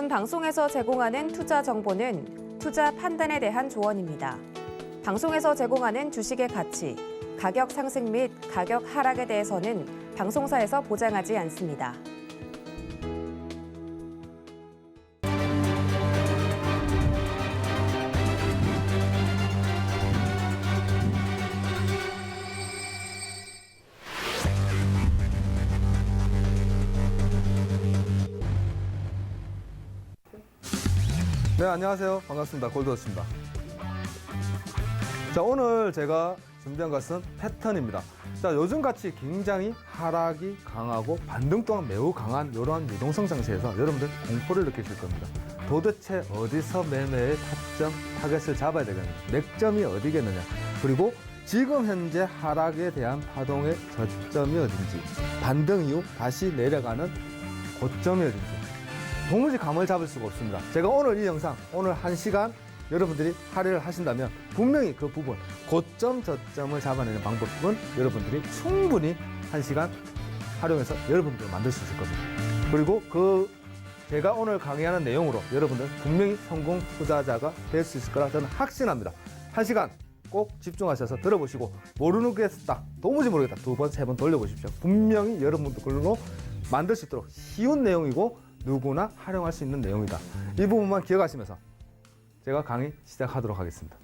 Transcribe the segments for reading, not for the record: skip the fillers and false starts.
본 방송에서 제공하는 투자 정보는 투자 판단에 대한 조언입니다. 방송에서 제공하는 주식의 가치, 가격 상승 및 가격 하락에 대해서는 방송사에서 보장하지 않습니다. 네, 안녕하세요. 반갑습니다. 골드워치입니다. 자, 오늘 제가 준비한 것은 패턴입니다. 자, 요즘같이 굉장히 하락이 강하고 반등 또한 매우 강한 이러한 유동성 장세에서 여러분들 공포를 느끼실 겁니다. 도대체 어디서 매매의 타점, 타겟을 잡아야 되겠느냐, 맥점이 어디겠느냐, 그리고 지금 현재 하락에 대한 파동의 저점이 어딘지, 반등 이후 다시 내려가는 고점이 어딘지 도무지 감을 잡을 수가 없습니다. 제가 오늘 이 영상, 오늘 1시간 여러분들이 할애를 하신다면 분명히 그 부분, 고점, 저점을 잡아내는 방법은 여러분들이 충분히 1시간 활용해서 여러분들 만들 수 있을 겁니다. 그리고 제가 오늘 강의하는 내용으로 여러분들 분명히 성공 투자자가 될 수 있을 거라 저는 확신합니다. 1시간 꼭 집중하셔서 들어보시고 모르는 게 있다, 도무지 모르겠다, 2번, 3번 돌려보십시오. 분명히 여러분들로 만들 수 있도록 쉬운 내용이고 누구나 활용할 수 있는 내용이다. 이 부분만 기억하시면서 제가 강의 시작하도록 하겠습니다.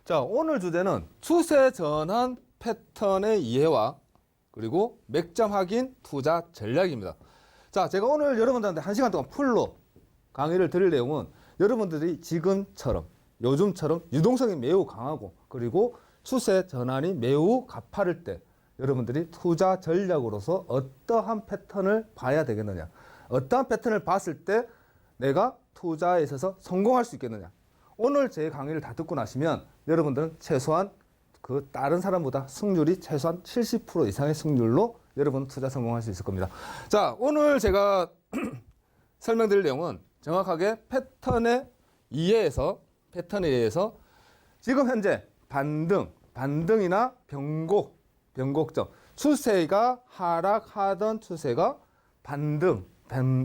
자, 오늘 주제는 추세 전환 패턴의 이해와 그리고 맥점 확인 투자 전략입니다. 자, 제가 오늘 여러분들한테 1시간 동안 풀로 강의를 드릴 내용은 여러분들이 지금처럼, 요즘처럼 유동성이 매우 강하고 그리고 추세 전환이 매우 가파를 때 여러분들이 투자 전략으로서 어떠한 패턴을 봐야 되겠느냐, 어떠한 패턴을 봤을 때 내가 투자에 있어서 성공할 수 있겠느냐. 오늘 제 강의를 다 듣고 나시면 여러분들은 최소한 그 다른 사람보다 승률이 최소한 70% 이상의 승률로 여러분 투자 성공할 수 있을 겁니다. 자, 오늘 제가 설명드릴 내용은 정확하게 패턴에 의해서 지금 현재 반등이나 변곡점, 추세가 하락하던 추세가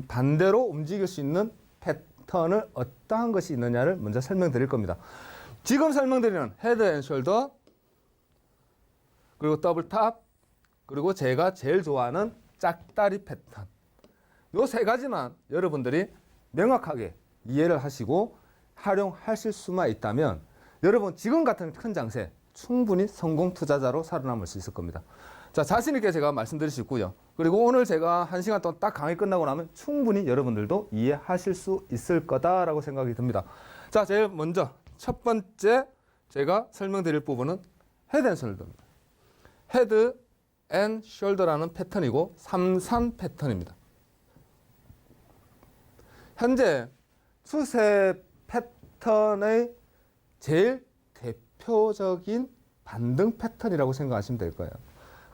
반대로 움직일 수 있는 패턴을 어떠한 것이 있느냐를 먼저 설명드릴 겁니다. 지금 설명드리는 헤드 앤 숄더, 그리고 더블탑, 그리고 제가 제일 좋아하는 짝다리 패턴. 요 세 가지만 여러분들이 명확하게 이해를 하시고 활용하실 수만 있다면 여러분 지금 같은 큰 장세 충분히 성공 투자자로 살아남을 수 있을 겁니다. 자, 자신 있게 제가 말씀드릴 수 있고요. 그리고 오늘 제가 1시간 동안 딱 강의 끝나고 나면 충분히 여러분들도 이해하실 수 있을 거다라고 생각이 듭니다. 자, 제일 먼저 첫 번째 제가 설명드릴 부분은 헤드 앤 숄더입니다. 헤드 앤 숄더라는 패턴이고 3산 패턴입니다. 현재 추세 패턴의 제일 대표적인 반등 패턴이라고 생각하시면 될 거예요.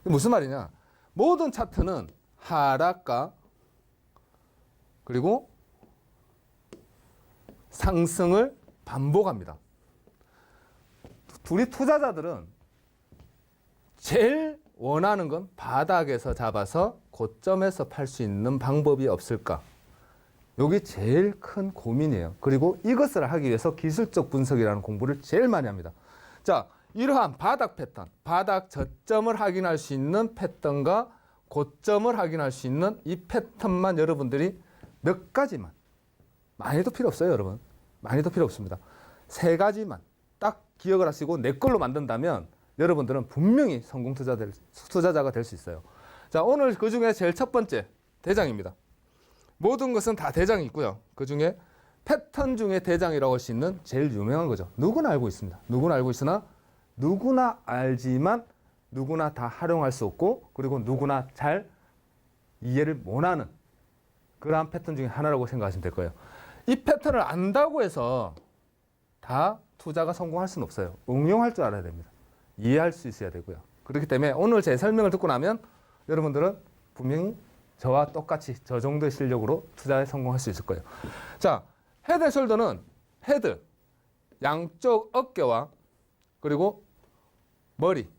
무슨 말이냐? 모든 차트는 하락과 그리고 상승을 반복합니다. 우리 투자자들은 제일 원하는 건 바닥에서 잡아서 고점에서 팔 수 있는 방법이 없을까? 여기 제일 큰 고민이에요. 그리고 이것을 하기 위해서 기술적 분석이라는 공부를 제일 많이 합니다. 자, 이러한 바닥 패턴, 바닥 저점을 확인할 수 있는 패턴과 고점을 확인할 수 있는 이 패턴만 여러분들이 몇 가지만, 많이도 필요 없어요, 여러분. 많이도 필요 없습니다. 3가지만 딱 기억을 하시고 내 걸로 만든다면 여러분들은 분명히 성공 투자자가 될 수 있어요. 자, 오늘 그 중에 제일 첫 번째 대장입니다. 모든 것은 다 대장이 있고요. 그 중에 패턴 중에 대장이라고 할 수 있는 제일 유명한 거죠. 누구나 알고 있습니다. 누구나 알고 있으나 누구나 알지만 누구나 다 활용할 수 없고 그리고 누구나 잘 이해를 못하는 그러한 패턴 중에 하나라고 생각하시면 될 거예요. 이 패턴을 안다고 해서 다 투자가 성공할 수는 없어요. 응용할 줄 알아야 됩니다. 이해할 수 있어야 되고요. 그렇기 때문에 오늘 제 설명을 듣고 나면 여러분들은 분명히 저와 똑같이 저 정도의 실력으로 투자에 성공할 수 있을 거예요. 자, 헤드 앤 숄더는 헤드, 양쪽 어깨와 그리고 머리.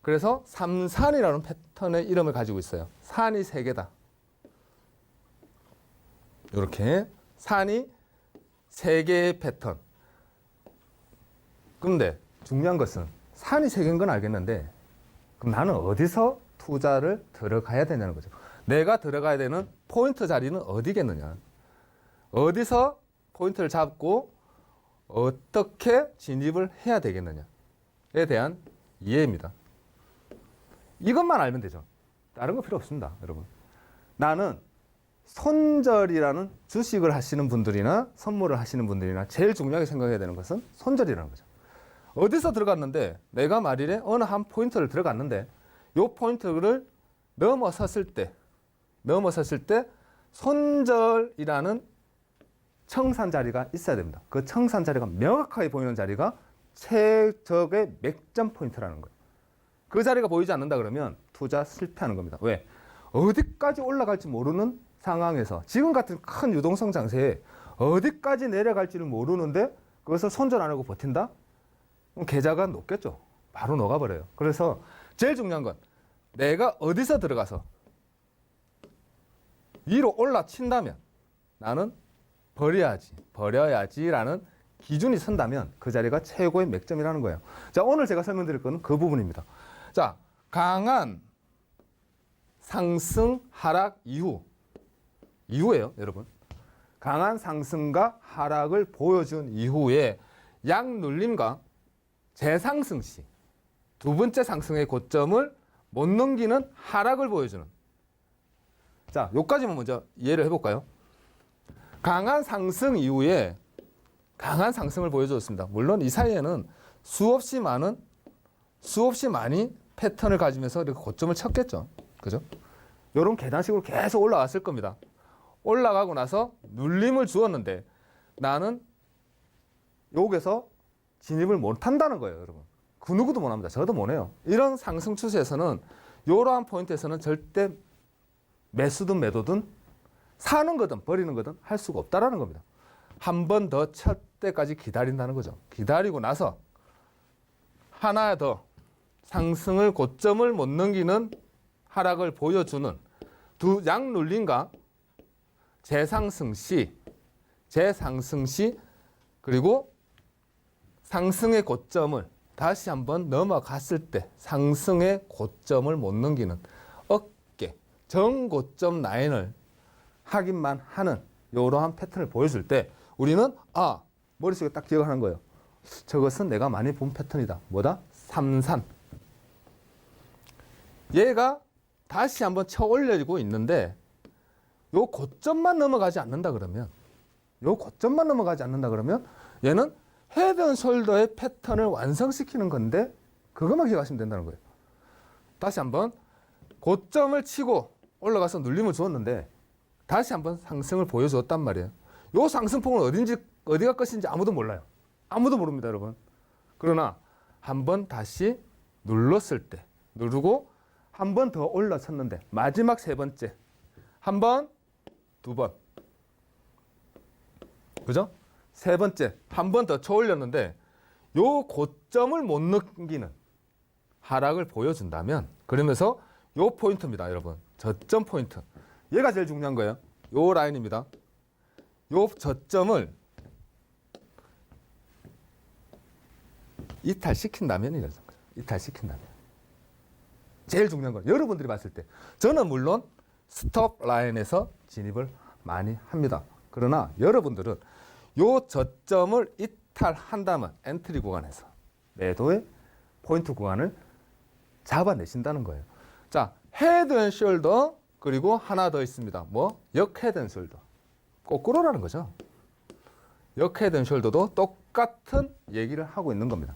그래서 삼산이라는 패턴의 이름을 가지고 있어요. 산이 3개다. 이렇게 산이 3개의 패턴. 근데 중요한 것은 산이 3개인 건 알겠는데 그럼 나는 어디서 투자를 들어가야 되냐는 거죠. 내가 들어가야 되는 포인트 자리는 어디겠느냐. 어디서 포인트를 잡고 어떻게 진입을 해야 되겠느냐에 대한 이해입니다. 이것만 알면 되죠. 다른 거 필요 없습니다, 여러분. 나는 손절이라는 주식을 하시는 분들이나 선물을 하시는 분들이나 제일 중요하게 생각해야 되는 것은 손절이라는 거죠. 어디서 들어갔는데 내가 말일에 어느 한 포인트를 들어갔는데 이 포인트를 넘어섰을 때 손절이라는 청산 자리가 있어야 됩니다. 그 청산 자리가 명확하게 보이는 자리가 최적의 맥점 포인트라는 거예요. 그 자리가 보이지 않는다 그러면 투자 실패하는 겁니다. 왜? 어디까지 올라갈지 모르는 상황에서 지금 같은 큰 유동성 장세에 어디까지 내려갈지를 모르는데 그것을 손절 안 하고 버틴다? 그럼 계좌가 높겠죠. 바로 녹아버려요. 그래서 제일 중요한 건 내가 어디서 들어가서 위로 올라친다면 나는 버려야지라는 기준이 선다면 그 자리가 최고의 맥점이라는 거예요. 자, 오늘 제가 설명드릴 거는 그 부분입니다. 자, 강한 상승 하락 이후에요, 여러분. 강한 상승과 하락을 보여준 이후에 약눌림과 재상승 시 두 번째 상승의 고점을 못 넘기는 하락을 보여주는. 자, 여기까지만 먼저 이해를 해볼까요? 강한 상승 이후에 강한 상승을 보여줬습니다. 물론 이 사이에는 수없이 많이 패턴을 가지면서 이렇게 고점을 쳤겠죠. 그죠? 이런 계단식으로 계속 올라왔을 겁니다. 올라가고 나서 눌림을 주었는데 나는 여기서 진입을 못한다는 거예요, 여러분. 그 누구도 못합니다. 저도 못해요. 이런 상승 추세에서는 이러한 포인트에서는 절대 매수든 매도든 사는 거든 버리는 거든 할 수가 없다라는 겁니다. 한 번 더 칠 때까지 기다린다는 거죠. 기다리고 나서 하나 더 상승을 고점을 못 넘기는 하락을 보여주는 두 약눌림과 재상승 시 그리고 상승의 고점을 다시 한번 넘어갔을 때 상승의 고점을 못 넘기는 어깨 정고점 라인을 확인만 하는 이러한 패턴을 보여줄 때 우리는 머릿속에 딱 기억하는 거예요. 저것은 내가 많이 본 패턴이다. 뭐다? 삼산. 얘가 다시 한번 쳐 올려지고 있는데 요 고점만 넘어가지 않는다 그러면 얘는 헤드 앤 숄더의 패턴을 완성시키는 건데 그것만 기억하시면 된다는 거예요. 다시 한번 고점을 치고 올라가서 눌림을 주었는데 다시 한번 상승을 보여주었단 말이에요. 요 상승폭은 어디가 끝인지 아무도 몰라요. 아무도 모릅니다, 여러분. 그러나 한번 다시 눌렀을 때 누르고 한 번 더 올라섰는데 마지막 세 번째 한 번, 두 번, 그죠? 세 번째 한 번 더 쳐 올렸는데 요 고점을 못 넘기는 하락을 보여준다면 그러면서 요 포인트입니다, 여러분. 저점 포인트. 얘가 제일 중요한 거예요. 요 라인입니다. 요 저점을 이탈시킨다면 제일 중요한 건 여러분들이 봤을 때 저는 물론 스톱 라인에서 진입을 많이 합니다. 그러나 여러분들은 요 저점을 이탈한다면 엔트리 구간에서 매도의 포인트 구간을 잡아내신다는 거예요. 자, 헤드 앤 숄더 그리고 하나 더 있습니다. 역 헤드 앤 숄더. 거꾸로라는 거죠. 역 헤드 앤 숄더도 똑같은 얘기를 하고 있는 겁니다.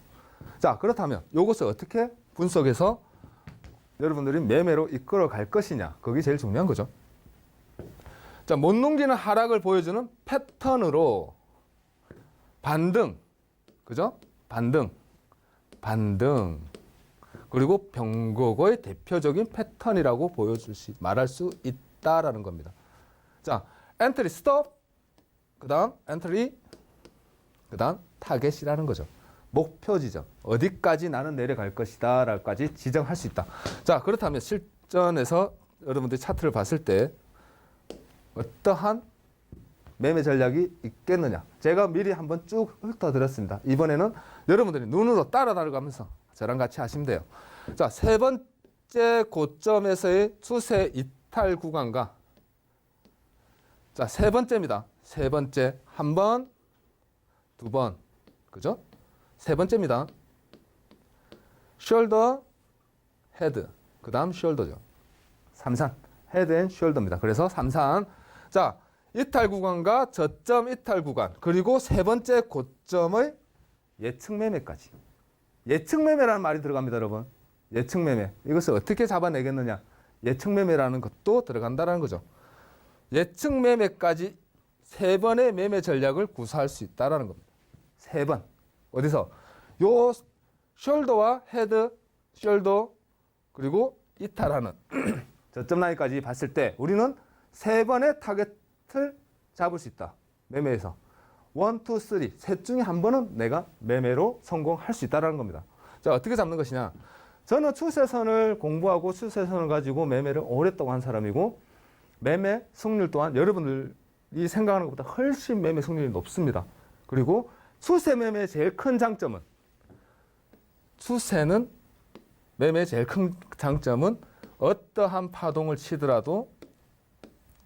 자, 그렇다면 이것을 어떻게 분석해서 여러분들이 매매로 이끌어 갈 것이냐. 그게 제일 중요한 거죠. 자, 못 넘기는 하락을 보여주는 패턴으로 반등, 그죠? 반등. 그리고 병거의 대표적인 패턴이라고 말할 수 있다라는 겁니다. 자, 엔트리 스톱, 그다음 엔트리, 그다음 타겟이라는 거죠. 목표 지점, 어디까지 나는 내려갈 것이다 라까지 지정할 수 있다. 자, 그렇다면 실전에서 여러분들이 차트를 봤을 때 어떠한 매매 전략이 있겠느냐. 제가 미리 한번 쭉 훑어드렸습니다. 이번에는 여러분들이 눈으로 따라가면서 저랑 같이 하시면 돼요. 자, 세 번째 고점에서의 추세 이탈 구간과 자, 세 번째입니다. 세 번째 한 번, 두 번, 그죠? 세 번째입니다. 숄더, 헤드, 그 다음 숄더죠. 삼산, 헤드 앤 숄더입니다. 그래서 삼산. 자, 이탈 구간과 저점 이탈 구간, 그리고 세 번째 고점의 예측 매매까지. 예측 매매라는 말이 들어갑니다, 여러분. 예측 매매. 이것을 어떻게 잡아내겠느냐. 예측 매매라는 것도 들어간다는 거죠. 예측 매매까지 세 번의 매매 전략을 구사할 수 있다는 겁니다. 세 번. 어디서? 요 숄더와 헤드, 숄더, 그리고 이탈하는 저점 라인까지 봤을 때 우리는 세 번의 타겟을 잡을 수 있다. 매매에서. 1, 2, 3. 셋 중에 한 번은 내가 매매로 성공할 수 있다는 겁니다. 자, 어떻게 잡는 것이냐. 저는 추세선을 공부하고 추세선을 가지고 매매를 오랫동안 한 사람이고 매매 승률 또한 여러분들이 생각하는 것보다 훨씬 매매 승률이 높습니다. 그리고 추세 매매의 제일 큰 장점은 추세는 매매의 제일 큰 장점은 어떠한 파동을 치더라도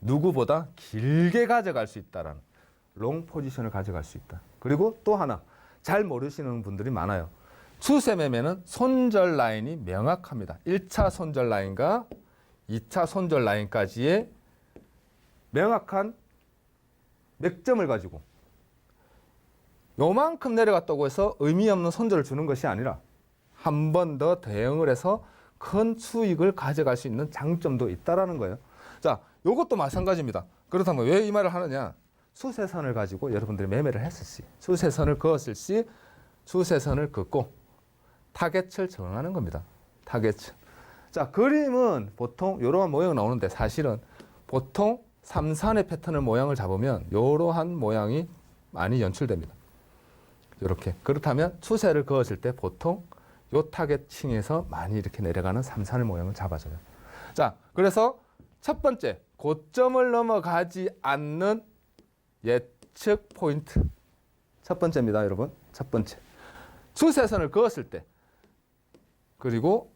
누구보다 길게 가져갈 수 있다라는 롱 포지션을 가져갈 수 있다. 그리고 또 하나 잘 모르시는 분들이 많아요. 추세 매매는 손절 라인이 명확합니다. 1차 손절 라인과 2차 손절 라인까지의 명확한 맥점을 가지고 요만큼 내려갔다고 해서 의미 없는 손절을 주는 것이 아니라 한 번 더 대응을 해서 큰 수익을 가져갈 수 있는 장점도 있다라는 거예요. 자, 요것도 마찬가지입니다. 그렇다면 왜 이 말을 하느냐? 추세선을 가지고 여러분들이 매매를 했을 시, 추세선을 그었을 시, 추세선을 긋고 타겟을 정하는 겁니다. 타겟. 자, 그림은 보통 이러한 모양이 나오는데 사실은 보통 삼산의 패턴을 모양을 잡으면 이러한 모양이 많이 연출됩니다. 이렇게. 그렇다면 추세를 그었을 때 보통 요 타겟층에서 많이 이렇게 내려가는 삼산의 모양을 잡아줘요. 자, 그래서 첫 번째 고점을 넘어가지 않는 예측 포인트. 첫 번째입니다, 여러분. 첫 번째. 추세선을 그었을 때. 그리고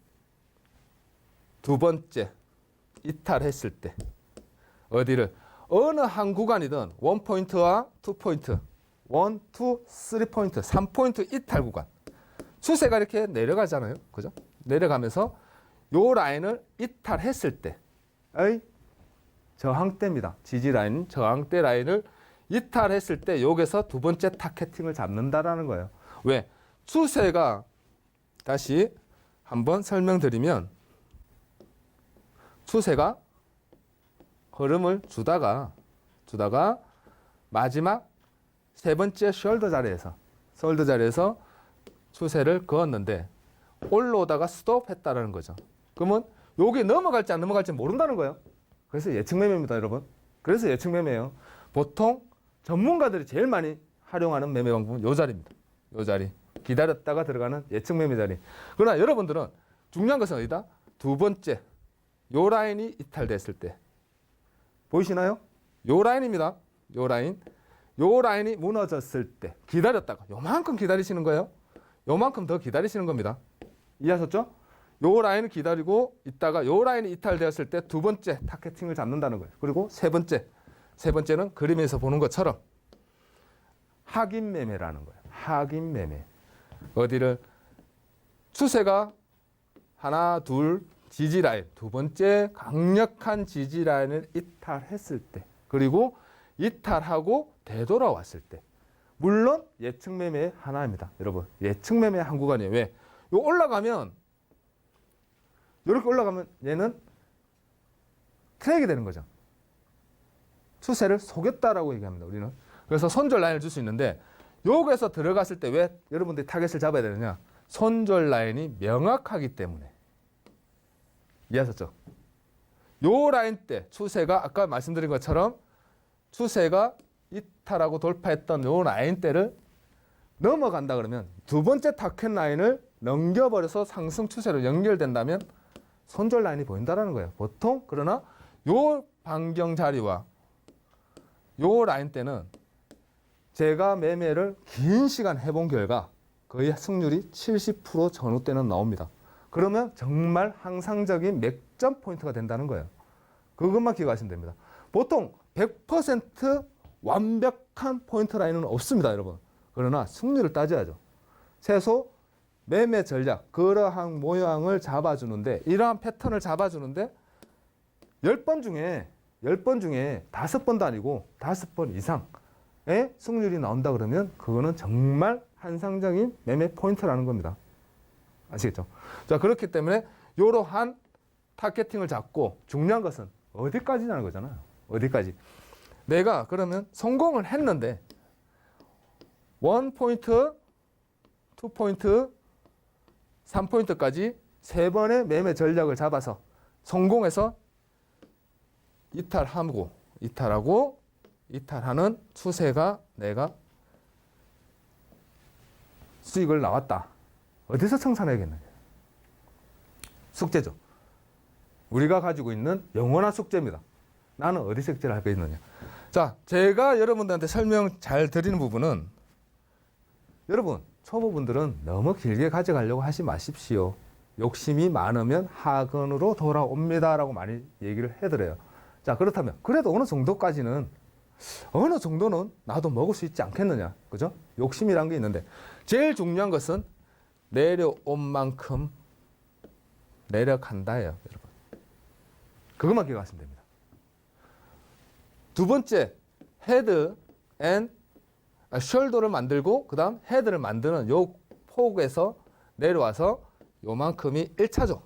두 번째 이탈했을 때. 어디를? 어느 한 구간이든 1포인트와 2포인트, 1, 2, 3포인트, 3포인트 이탈 구간. 추세가 이렇게 내려가잖아요. 그죠? 내려가면서 요 라인을 이탈했을 때의 저항대입니다. 지지 라인, 저항대 라인을 이탈했을 때 여기서 두 번째 타겟팅을 잡는다라는 거예요. 왜? 추세가 다시 한번 설명드리면 추세가 흐름을 주다가 마지막 세 번째 숄더 자리에서 추세를 그었는데 올라오다가 스톱했다라는 거죠. 그러면 여기 넘어갈지 안 넘어갈지 모른다는 거예요. 그래서 예측 매매입니다, 여러분. 그래서 예측 매매예요. 보통 전문가들이 제일 많이 활용하는 매매 방법은 요 자리입니다. 요 자리. 기다렸다가 들어가는 예측 매매 자리. 그러나 여러분들은 중요한 것은 어디다? 두 번째. 요 라인이 이탈됐을 때. 보이시나요? 요 라인입니다. 요 라인. 요 라인이 무너졌을 때 기다렸다가 요만큼 기다리시는 거예요. 요만큼 더 기다리시는 겁니다. 이해하셨죠? 요 라인을 기다리고 있다가 요 라인이 이탈되었을 때 두 번째 타겟팅을 잡는다는 거예요. 그리고 세 번째는 그림에서 보는 것처럼 확인 매매라는 거예요. 확인 매매. 어디를? 추세가 하나, 둘, 지지 라인, 두 번째 강력한 지지 라인을 이탈했을 때, 그리고 이탈하고 되돌아왔을 때. 물론 예측 매매의 하나입니다. 여러분, 예측 매매의 한 구간이에요. 왜? 요 올라가면 이렇게 올라가면 얘는 트랙이 되는 거죠. 추세를 속였다라고 얘기합니다, 우리는. 그래서 손절 라인을 줄 수 있는데 여기에서 들어갔을 때 왜 여러분들이 타겟을 잡아야 되느냐? 손절 라인이 명확하기 때문에. 이해하셨죠? 요 라인 때 추세가 아까 말씀드린 것처럼 추세가 이탈하고 돌파했던 요 라인 때를 넘어간다 그러면 두 번째 타겟 라인을 넘겨버려서 상승 추세로 연결된다면 손절 라인이 보인다라는 거예요. 보통. 그러나 요 반경 자리와 요 라인 때는 제가 매매를 긴 시간 해본 결과 거의 승률이 70% 전후 때는 나옵니다. 그러면 정말 항상적인 맥점 포인트가 된다는 거예요. 그것만 기억하시면 됩니다. 보통 100% 완벽한 포인트 라인은 없습니다, 여러분. 그러나 승률을 따져야죠. 최소 매매 전략, 그러한 모양을 잡아주는데, 이러한 패턴을 잡아주는데 10번 중에 5번도 아니고 5번 이상의 승률이 나온다 그러면 그거는 정말 환상적인 매매 포인트라는 겁니다. 아시겠죠? 자, 그렇기 때문에 이러한 타겟팅을 잡고 중요한 것은 어디까지냐는 거잖아요. 어디까지. 내가 그러면 성공을 했는데 1포인트, 2포인트, 3포인트까지 3번의 매매 전략을 잡아서 성공해서 이탈하고 이탈하는 추세가 내가 수익을 나왔다. 어디서 청산해야겠느냐? 숙제죠. 우리가 가지고 있는 영원한 숙제입니다. 나는 어디서 숙제를 하고 있느냐? 자, 제가 여러분들한테 설명 잘 드리는 부분은, 여러분 초보분들은 너무 길게 가져가려고 하지 마십시오. 욕심이 많으면 하근으로 돌아옵니다라고 많이 얘기를 해드려요. 자, 그렇다면 그래도 어느 정도는 나도 먹을 수 있지 않겠느냐, 그죠? 욕심이란 게 있는데 제일 중요한 것은 내려온 만큼 내려간다예요, 여러분. 그것만 기억하시면 됩니다. 두 번째, 헤드 앤 숄더를 만들고 그 다음 헤드를 만드는 요 폭에서 내려와서 요만큼이 1차죠.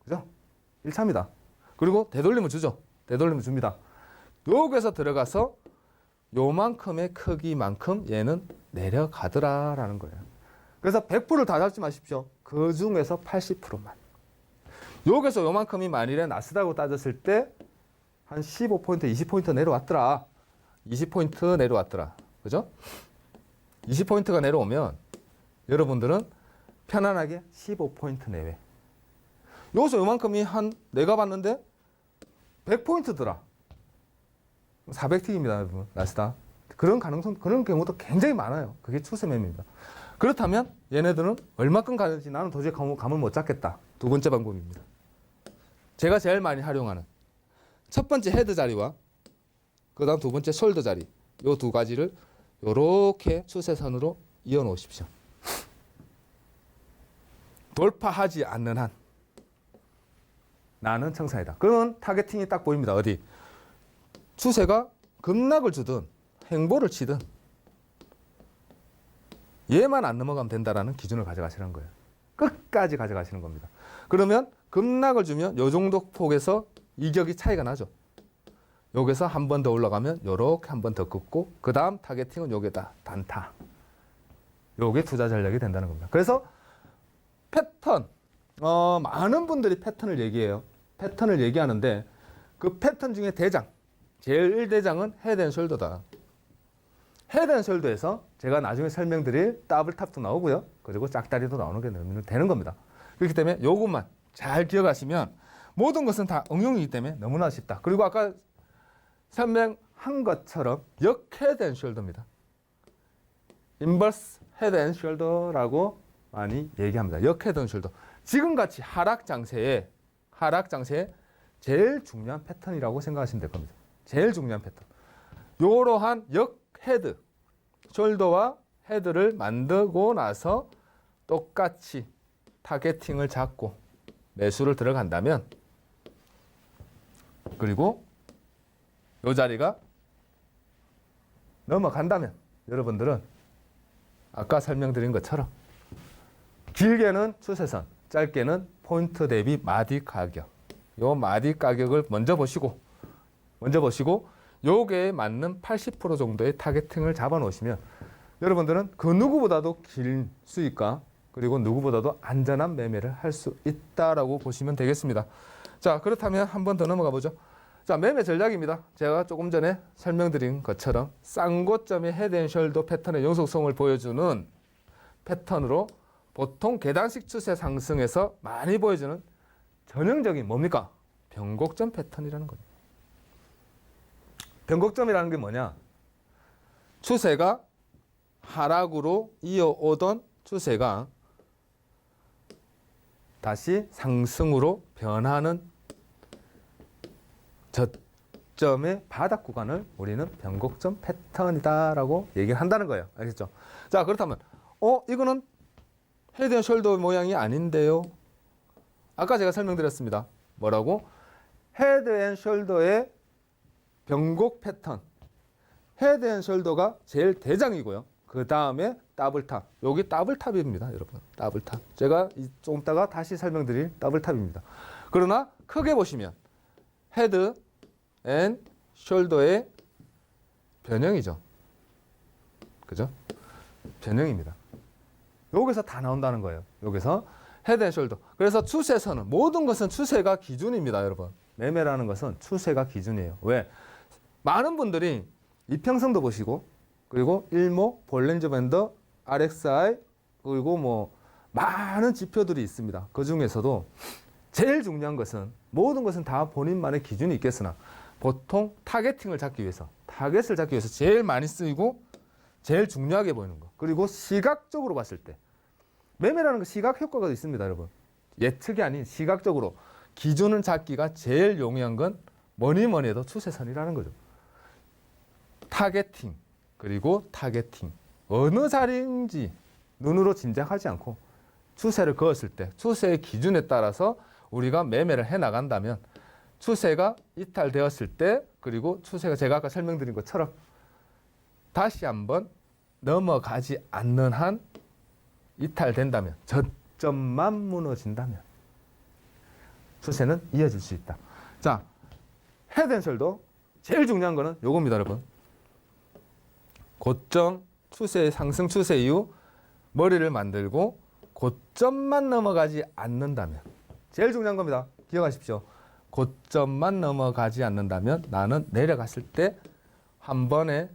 그죠? 1차입니다. 그리고 되돌림을 주죠. 되돌림을 줍니다. 여기서 들어가서 요만큼의 크기만큼 얘는 내려가더라라는 거예요. 그래서 100%를 다 잡지 마십시오. 그 중에서 80%만. 여기서 요만큼이 만일에 나스닥으로 따졌을 때 한 15포인트, 20포인트 내려왔더라. 20포인트 내려왔더라. 그죠? 20포인트가 내려오면 여러분들은 편안하게 15포인트 내외. 여기서 요만큼이 내가 봤는데 100포인트더라. 400틱입니다, 여러분. 나스닥. 그런 경우도 굉장히 많아요. 그게 추세 매매입니다. 그렇다면 얘네들은 얼마큼 가는지 나는 도저히 감을 못 잡겠다. 두 번째 방법입니다. 제가 제일 많이 활용하는 첫 번째 헤드 자리와 그 다음 두 번째 숄더 자리, 요 두 가지를 요렇게 추세선으로 이어 놓으십시오. 돌파하지 않는 한 나는 청산이다. 그러면 타겟팅이 딱 보입니다. 어디? 추세가 급락을 주든 행보를 치든 얘만 안 넘어가면 된다라는 기준을 가져가시는 거예요. 끝까지 가져가시는 겁니다. 그러면 급락을 주면 요 정도 폭에서 이격이 차이가 나죠. 여기서 한 번 더 올라가면 요렇게 한 번 더 긋고 그 다음 타겟팅은 요게다. 단타. 요게 투자 전략이 된다는 겁니다. 그래서 패턴, 많은 분들이 패턴을 얘기해요. 패턴을 얘기하는데 그 패턴 중에 대장, 제일 1대장은 헤드 앤 숄더다. 헤드 앤 숄더에서 제가 나중에 설명드릴 더블탑도 나오고요. 그리고 짝다리도 나오는 게 되는 겁니다. 그렇기 때문에 요것만 잘 기억하시면 모든 것은 다 응용이기 때문에 너무나 쉽다. 그리고 아까 설명한 것처럼 역 헤드 앤 숄더입니다. 인버스 헤드 앤 숄더라고 많이 얘기합니다. 역 헤드 앤 숄더. 지금같이 하락 장세에 제일 중요한 패턴이라고 생각하시면 될 겁니다. 제일 중요한 패턴. 이러한 역 헤드, 숄더와 헤드를 만들고 나서 똑같이 타겟팅을 잡고 매수를 들어간다면, 그리고 이 자리가 넘어간다면 여러분들은 아까 설명드린 것처럼 길게는 추세선, 짧게는 포인트 대비 마디 가격, 요 마디 가격을 먼저 보시고 요게에 맞는 80% 정도의 타겟팅을 잡아 놓으시면 여러분들은 그 누구보다도 긴 수익과 그리고 누구보다도 안전한 매매를 할 수 있다라고 보시면 되겠습니다. 자, 그렇다면 한 번 더 넘어가 보죠. 자, 매매 전략입니다. 제가 조금 전에 설명드린 것처럼 쌍고점의 헤드 앤 숄더 패턴의 연속성을 보여주는 패턴으로 보통 계단식 추세 상승에서 많이 보여주는 전형적인 뭡니까? 변곡점 패턴이라는 거죠. 변곡점이라는 게 뭐냐? 추세가 하락으로 이어오던 추세가 다시 상승으로 변하는 저점의 바닥 구간을 우리는 변곡점 패턴이다라고 얘기를 한다는 거예요. 알겠죠? 자, 그렇다면 이거는 헤드 앤 숄더 모양이 아닌데요. 아까 제가 설명드렸습니다. 뭐라고? 헤드 앤 숄더의 변곡 패턴. 헤드 앤 숄더가 제일 대장이고요. 그 다음에 더블탑. 여기 더블탑입니다, 여러분. 더블탑. 제가 좀 이따가 다시 설명드릴 더블탑입니다. 그러나 크게 보시면 헤드 앤 숄더의 변형이죠. 그죠? 변형입니다. 여기서 다 나온다는 거예요. 여기서 헤드 앤 숄더. 그래서 추세선은 모든 것은 추세가 기준입니다, 여러분. 매매라는 것은 추세가 기준이에요. 왜? 많은 분들이 이평선도 보시고 그리고 일모, 볼린저 밴드, RXI 그리고 뭐 많은 지표들이 있습니다. 그 중에서도 제일 중요한 것은 모든 것은 다 본인만의 기준이 있겠으나 보통 타겟팅을 잡기 위해서 타겟을 잡기 위해서 제일 많이 쓰이고 제일 중요하게 보이는 거. 그리고 시각적으로 봤을 때 매매라는 거 시각 효과가 있습니다, 여러분. 예측이 아닌 시각적으로 기준을 잡기가 제일 용이한 건 뭐니 해도 추세선이라는 거죠. 타겟팅 그리고 타겟팅 어느 자리인지 눈으로 짐작하지 않고 추세를 그었을 때 추세의 기준에 따라서 우리가 매매를 해 나간다면 추세가 이탈되었을 때 그리고 추세가 제가 아까 설명드린 것처럼 다시 한번 넘어가지 않는 한 이탈된다면 저점만 무너진다면 추세는 이어질 수 있다. 자, 헤드 앤 숄더 제일 중요한 거는 요겁니다, 여러분. 고점 추세 상승 추세 이후 머리를 만들고 고점만 넘어가지 않는다면 제일 중요한 겁니다. 기억하십시오. 고점만 넘어가지 않는다면 나는 내려갔을 때 한 번의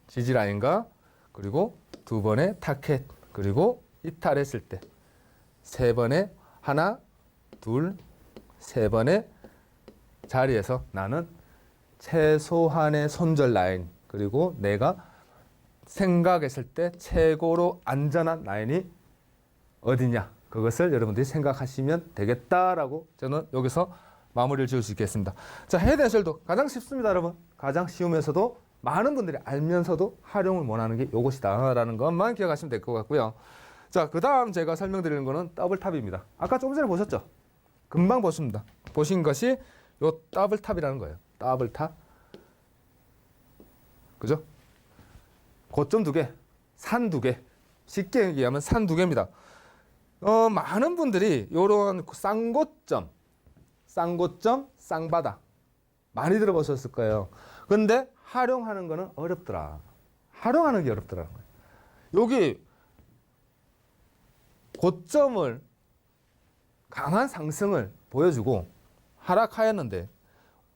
지지 라인과 그리고 두 번의 타켓 그리고 이탈했을 때 세 번의 하나 둘 세 번의 자리에서 나는 최소한의 손절 라인 그리고 내가 생각했을 때 최고로 안전한 라인이 어디냐 그것을 여러분들이 생각하시면 되겠다라고 저는 여기서 마무리를 지을 수 있겠습니다. 자, 헤드 앤 숄더 가장 쉽습니다, 여러분. 가장 쉬우면서도 많은 분들이 알면서도 활용을 원하는 게 이것이다라는 것만 기억하시면 될 것 같고요. 자, 그 다음 제가 설명드리는 거는 더블탑입니다. 아까 조금 전에 보셨죠? 금방 보십니다. 보신 것이 요 더블탑이라는 거예요. 더블탑. 그죠? 고점 두 개, 산 두 개. 쉽게 얘기하면 산 두 개입니다. 많은 분들이 요런 쌍고점, 쌍바닥 많이 들어보셨을 거예요. 근데 활용하는 거는 어렵더라. 활용하는 게 어렵더라는 거예요. 여기 고점을 강한 상승을 보여주고 하락하였는데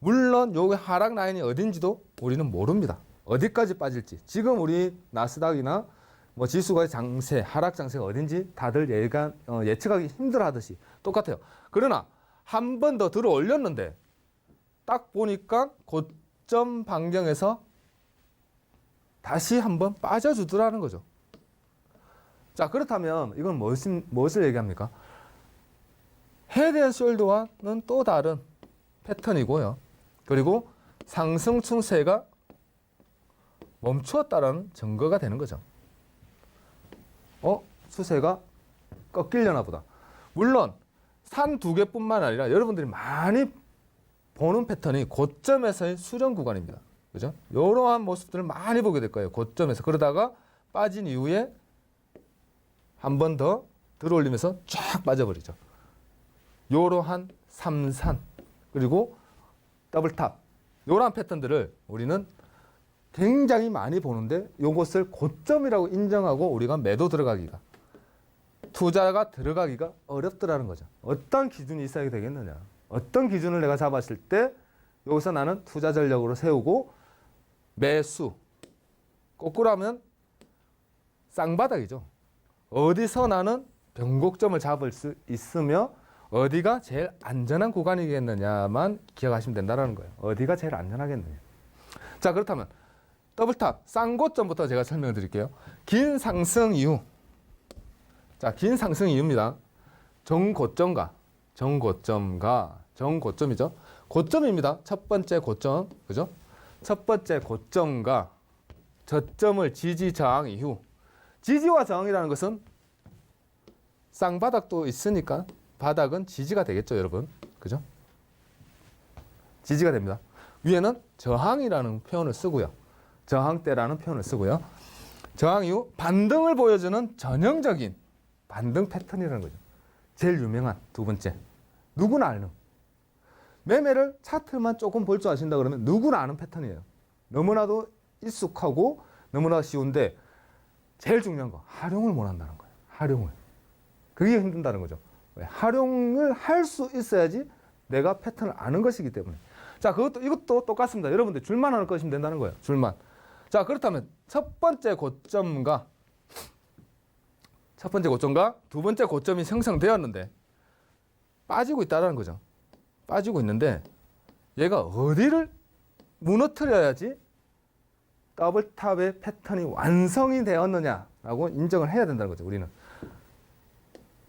물론 여기 하락 라인이 어딘지도 우리는 모릅니다. 어디까지 빠질지. 지금 우리 나스닥이나 뭐 지수가의 장세, 하락 장세가 어딘지 다들 예측하기 힘들어 하듯이 똑같아요. 그러나 한 번 더 들어 올렸는데 딱 보니까 고점 반경에서 다시 한번 빠져주더라는 거죠. 자, 그렇다면 이건 무엇을 얘기합니까? 헤드 앤 숄더와는 또 다른 패턴이고요. 그리고 상승 추세가 멈추었다라는 증거가 되는 거죠. 추세가 꺾이려나 보다. 물론 산 두 개뿐만 아니라 여러분들이 많이 보는 패턴이 고점에서의 수렴 구간입니다. 그죠? 이러한 모습들을 많이 보게 될 거예요. 고점에서. 그러다가 빠진 이후에 한 번 더 들어올리면서 쫙 빠져버리죠. 이러한 삼산 그리고 더블탑 이러한 패턴들을 우리는 굉장히 많이 보는데 이것을 고점이라고 인정하고 우리가 매도 들어가기가 투자가 들어가기가 어렵더라는 거죠. 어떤 기준이 있어야 되겠느냐. 어떤 기준을 내가 잡았을 때 여기서 나는 투자 전략으로 세우고 매수 거꾸로 하면 쌍바닥이죠. 어디서 나는 변곡점을 잡을 수 있으며 어디가 제일 안전한 구간이겠느냐만 기억하시면 된다는 거예요. 어디가 제일 안전하겠느냐. 자, 그렇다면 더블탑 쌍고점부터 제가 설명을 드릴게요. 긴 상승 이후. 자, 긴 상승 이후입니다. 정고점이죠. 고점입니다. 첫 번째 고점, 그죠? 첫 번째 고점과 저점을 지지 저항 이후. 지지와 저항이라는 것은 쌍바닥도 있으니까 바닥은 지지가 되겠죠, 여러분. 그죠? 지지가 됩니다. 위에는 저항이라는 표현을 쓰고요. 저항대라는 표현을 쓰고요. 저항 이후 반등을 보여주는 전형적인 반등 패턴이라는 거죠. 제일 유명한 두 번째. 누구나 아는. 매매를 차트만 조금 볼 줄 아신다 그러면 누구나 아는 패턴이에요. 너무나도 익숙하고 너무나 쉬운데 제일 중요한 거 활용을 못 한다는 거예요. 활용을. 그게 힘든다는 거죠. 왜? 활용을 할 수 있어야지 내가 패턴을 아는 것이기 때문에. 자, 이것도 똑같습니다. 여러분들 줄만 하는 것이면 된다는 거예요. 줄만. 자, 그렇다면 첫 번째 고점과 두 번째 고점이 형성되었는데 빠지고 있다는 거죠. 빠지고 있는데 얘가 어디를 무너뜨려야지 더블탑의 패턴이 완성이 되었느냐라고 인정을 해야 된다는 거죠. 우리는.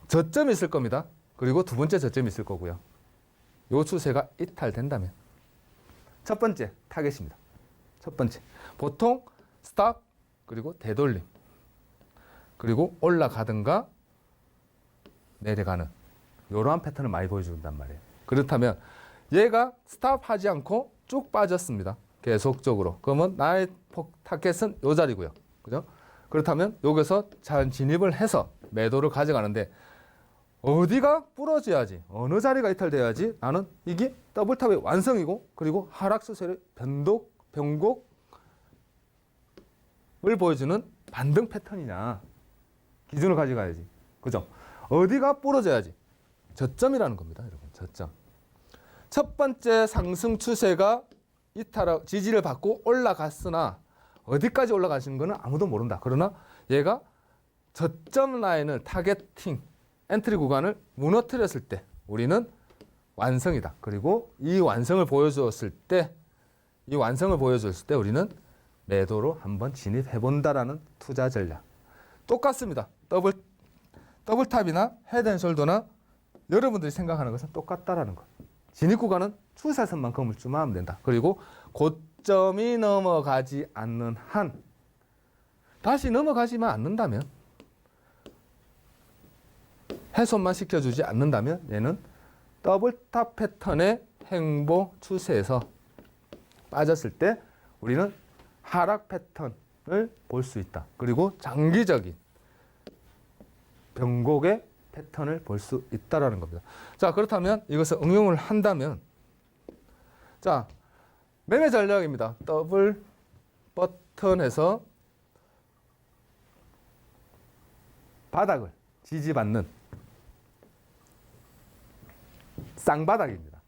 저점이 있을 겁니다. 그리고 두 번째 저점이 있을 거고요. 요 추세가 이탈된다면 첫 번째 타겟입니다. 첫 번째. 보통 스탑 그리고 되돌림 그리고 올라가든가 내려가는 이러한 패턴을 많이 보여준단 말이에요. 그렇다면 얘가 스탑하지 않고 쭉 빠졌습니다. 계속적으로. 그러면 나의 타겟은 이 자리고요. 그죠? 그렇다면 여기서 잘 진입을 해서 매도를 가져가는데 어디가 부러져야지, 어느 자리가 이탈돼야지 나는 이게 더블탑의 완성이고 그리고 하락 추세의 변곡을 보여주는 반등 패턴이냐 기준을 가져가야지. 그죠? 어디가 부러져야지 저점이라는 겁니다, 여러분. 저점. 첫 번째 상승 추세가 지지를 받고 올라갔으나 어디까지 올라가신 거는 아무도 모른다. 그러나 얘가 저점 라인을 타겟팅 엔트리 구간을 무너뜨렸을 때 우리는 완성이다. 그리고 이 완성을 보여주었을 때 우리는 매도로 한번 진입해 본다라는 투자 전략. 똑같습니다. 더블탑이나 헤드앤숄더나 여러분들이 생각하는 것은 똑같다라는 것. 진입 구간은 추세선만큼을 주면 된다. 그리고 고점이 넘어가지 않는 한 다시 넘어가지만 않는다면 훼손만 시켜주지 않는다면 얘는 더블탑 패턴의 행보 추세에서 빠졌을 때 우리는 하락 패턴을 볼 수 있다. 그리고 장기적인 변곡의 패턴을 볼 수 있다라는 겁니다. 자, 그렇다면 이것을 응용을 한다면 자, 매매 전략입니다. 더블 버튼에서 바닥을 지지받는 쌍바닥입니다.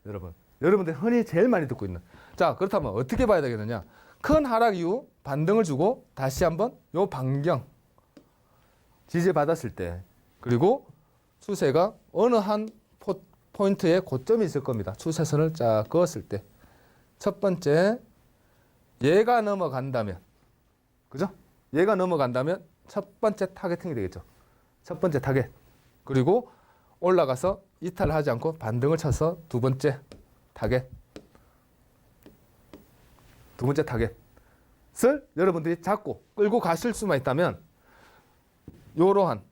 여러분들 흔히 제일 많이 듣고 있는. 자, 그렇다면 어떻게 봐야 되겠느냐? 큰 하락 이후 반등을 주고 다시 한번 요 반경 지지받았을 때 그리고 추세가 어느 한 포인트에 고점이 있을 겁니다. 추세선을 쫙 그었을 때 첫 번째 얘가 넘어간다면 그죠? 얘가 넘어간다면 첫 번째 타겟팅이 되겠죠. 첫 번째 타겟. 그리고 올라가서 이탈을 하지 않고 반등을 쳐서 두 번째 타겟. 두 번째 타겟을 여러분들이 잡고 끌고 가실 수만 있다면 이러한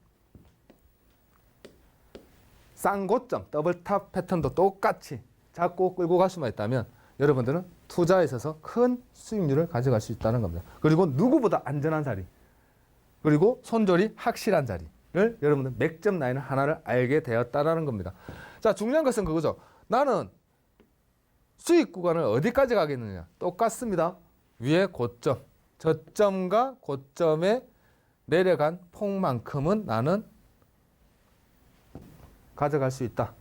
쌍고점, 더블탑 패턴도 똑같이 잡고 끌고 갈 수만 있다면 여러분들은 투자에 있어서 큰 수익률을 가져갈 수 있다는 겁니다. 그리고 누구보다 안전한 자리, 그리고 손절이 확실한 자리를 여러분들 맥점 라인을 하나를 알게 되었다는 겁니다. 자, 중요한 것은 그거죠. 나는 수익 구간을 어디까지 가겠느냐? 똑같습니다. 위에 고점, 저점과 고점에 내려간 폭만큼은 나는 가져갈 수 있다.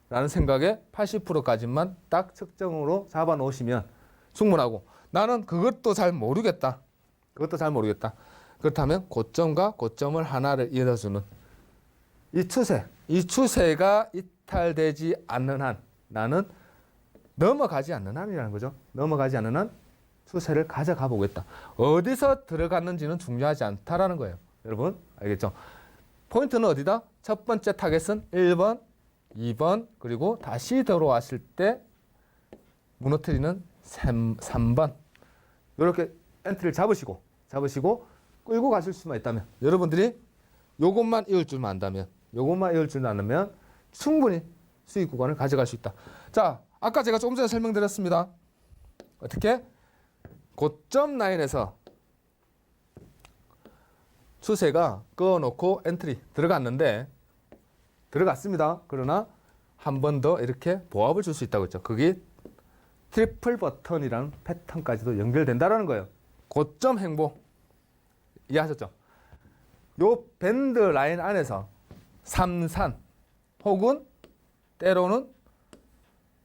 라는 생각에 80%까지만 딱 측정으로 잡아 놓으시면 충분하고 나는 그것도 잘 모르겠다. 그렇다면 고점과 고점을 하나를 이어주는 이 추세가 이탈되지 않는 한 나는 넘어가지 않는 한이라는 거죠. 넘어가지 않는 한 추세를 가져가 보겠다. 어디서 들어갔는지는 중요하지 않다라는 거예요. 여러분 알겠죠? 포인트는 어디다? 첫 번째 타겟은 1번, 2번 그리고 다시 들어왔을 때 무너뜨리는 3번. 이렇게 엔트리를 잡으시고 끌고 가실 수만 있다면 여러분들이 요것만 이을 줄만 안다면 요것만 이을 줄만 아면 충분히 수익 구간을 가져갈 수 있다. 자, 아까 제가 조금 전에 설명드렸습니다. 어떻게? 고점 라인에서 추세가 그어놓고 엔트리 들어갔습니다. 그러나 한 번 더 이렇게 보합을 줄 수 있다고 했죠. 그게 트리플 버튼이라는 패턴까지도 연결된다라는 거예요. 고점 행보 이해하셨죠? 요 밴드 라인 안에서 3산 혹은 때로는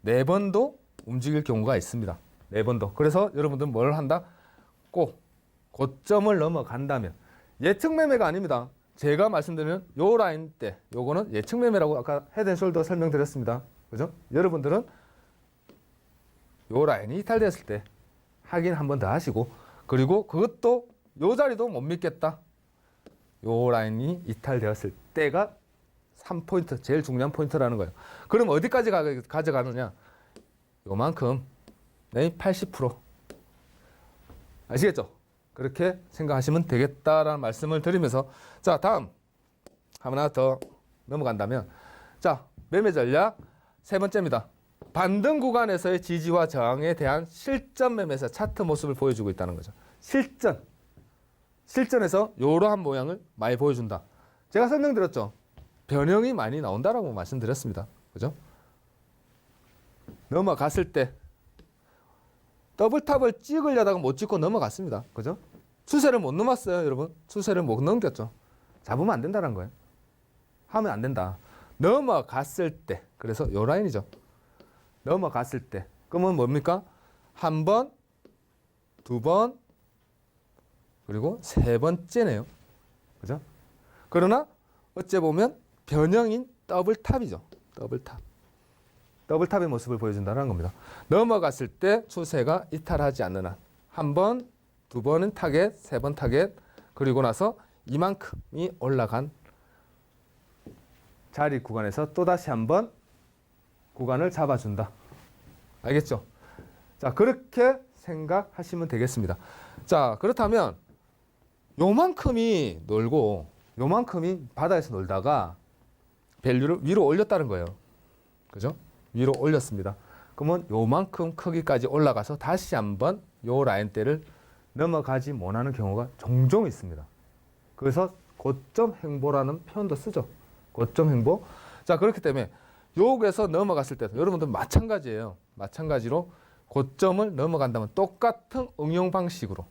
4번도 움직일 경우가 있습니다. 4번도. 그래서 여러분들 뭘 한다? 꼭 고점을 넘어간다면 예측 매매가 아닙니다. 제가 말씀드리는 요 라인 때 요거는 예측 매매라고 아까 헤드앤숄더 설명드렸습니다. 그죠? 여러분들은 요 라인이 이탈되었을 때 확인 한 번 더 하시고 그리고 그것도 요 자리도 못 믿겠다. 요 라인이 이탈되었을 때가 3포인트 제일 중요한 포인트라는 거예요. 그럼 어디까지 가져가느냐? 요만큼 80% 아시겠죠? 그렇게 생각하시면 되겠다라는 말씀을 드리면서 자 다음 하나 더 넘어간다면 자 매매 전략 세 번째입니다. 반등 구간에서의 지지와 저항에 대한 실전 매매에서 차트 모습을 보여주고 있다는 거죠. 실전에서 이러한 모양을 많이 보여준다. 제가 설명드렸죠. 변형이 많이 나온다라고 말씀드렸습니다. 그죠? 넘어갔을 때 더블탑을 찍으려다가 못 찍고 넘어갔습니다. 그죠? 추세를 못 넘었어요, 여러분. 추세를 못 넘겼죠. 잡으면 안 된다는 거예요. 하면 안 된다. 넘어갔을 때, 그래서 요 라인이죠. 넘어갔을 때, 그러면 뭡니까? 한 번, 두 번, 그리고 세 번째네요. 그죠? 그러나 어째 보면 변형인 더블탑이죠. 더블탑. 더블탑의 모습을 보여준다는 겁니다. 넘어갔을 때 추세가 이탈하지 않는 한, 한 번, 두 번은 타겟, 세 번 타겟, 그리고 나서 이만큼이 올라간 자리 구간에서 또다시 한번 구간을 잡아준다. 알겠죠? 자, 그렇게 생각하시면 되겠습니다. 자, 그렇다면 요만큼이 놀고 요만큼이 바다에서 놀다가 밸류를 위로 올렸다는 거예요. 그죠? 위로 올렸습니다. 그러면 요만큼 크기까지 올라가서 다시 한번 요 라인대를 넘어가지 못하는 경우가 종종 있습니다. 그래서 고점 행보라는 표현도 쓰죠. 고점 행보. 자, 그렇기 때문에 여기에서 넘어갔을 때도 여러분들 마찬가지예요. 마찬가지로 고점을 넘어간다면 똑같은 응용 방식으로